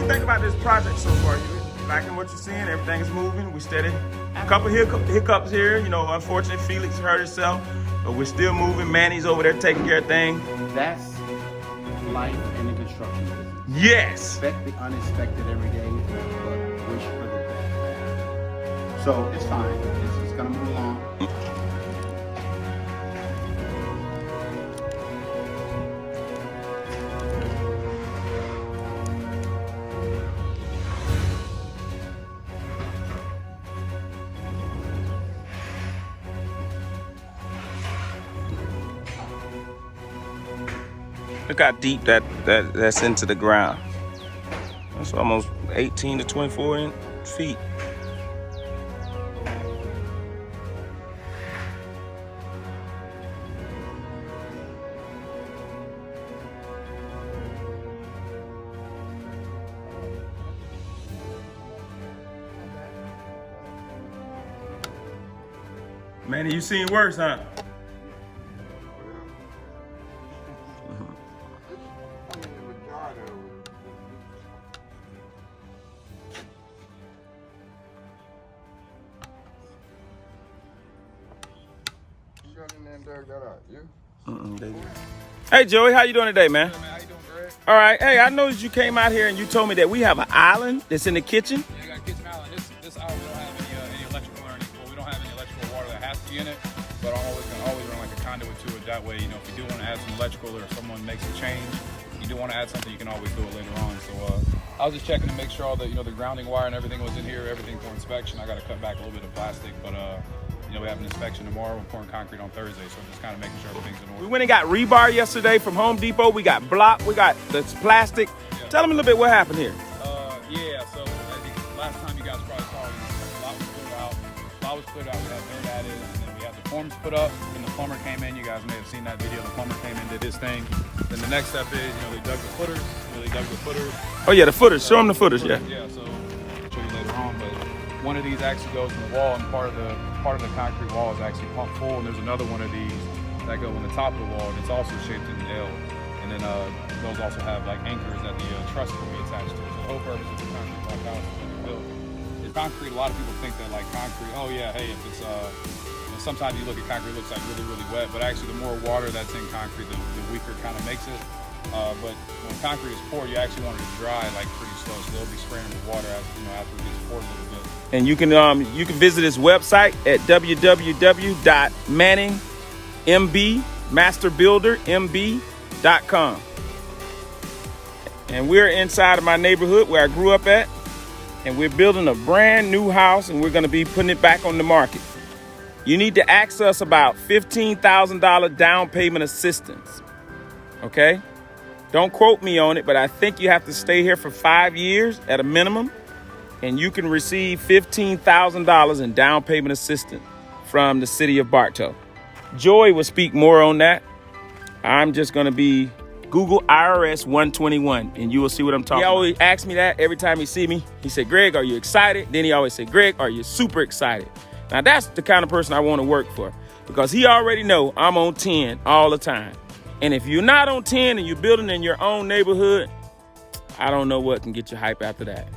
Think about this project so far. You liking what you're seeing? Everything is moving. We steady. A couple hiccups here. You know, unfortunately, Felix hurt himself, but we're still moving. Manny's over there taking care of things. That's life in the construction business. Yes. Expect the unexpected every day, but wish for the best. So it's fine. It's gonna move along. Look how deep that's into the ground. That's almost 18 to 24 feet. Manny, you seen worse, huh? Hey Joey, how you doing today, man? Hey, man, how you doing, Greg? All right. Hey, I noticed you came out here and you told me that we have an island that's in the kitchen. Yeah, you got a kitchen island. This island, we don't have any electrical underneath. Well, we don't have any electrical water that has to be in it, but I'm always run like a conduit to it. That way, you know, if you do want to add some electrical or if someone makes a change, you do want to add something, you can always do it later on. So I was just checking to make sure all the, the grounding wire and everything was in here, everything for inspection. I got to cut back a little bit of plastic, but we have an inspection tomorrow. We're pouring concrete on Thursday, so just kind of making sure everything's in order. We went and got rebar yesterday from Home Depot. We got block. We got the plastic. Yeah. Tell them a little bit what happened here. So last time you guys probably saw it, a lot was cleared out. We had dirt added, and then we had the forms put up. Then the plumber came in. You guys may have seen that video. The plumber came in, did his thing. Then the next step is, they dug the footers. Oh yeah, the footers. Show them the footers. Yeah. Yeah. So I'll show you later on, but one of these actually goes in the wall, and part of the concrete wall is actually pumped full, and there's another one of these that go on the top of the wall, and it's also shaped in an L. And then those also have like anchors that the truss will be attached to. So the whole purpose of the concrete block house is when you build. In concrete, a lot of people think that like concrete, oh yeah, hey, if it's sometimes you look at concrete, it looks like really, really wet, but actually the more water that's in concrete, the weaker it kind of makes it. But when concrete is poured, you actually want it to dry like pretty slow, so they'll be spraying with water after it gets poured a little bit. And you can visit his website at www.manningmbmasterbuildermb.com. And we're inside of my neighborhood where I grew up at, and we're building a brand new house, and we're going to be putting it back on the market. You need to access about $15,000 down payment assistance. Okay? Don't quote me on it, but I think you have to stay here for 5 years at a minimum, and you can receive $15,000 in down payment assistance from the city of Bartow. Joy will speak more on that. I'm just going to be Google IRS 121, and you will see what I'm talking about. He always asks me that every time he see me. He said, Greg, are you excited? Then he always say, Greg, are you super excited? Now, that's the kind of person I want to work for, because he already know I'm on 10 all the time. And if you're not on 10 and you're building in your own neighborhood, I don't know what can get you hype after that.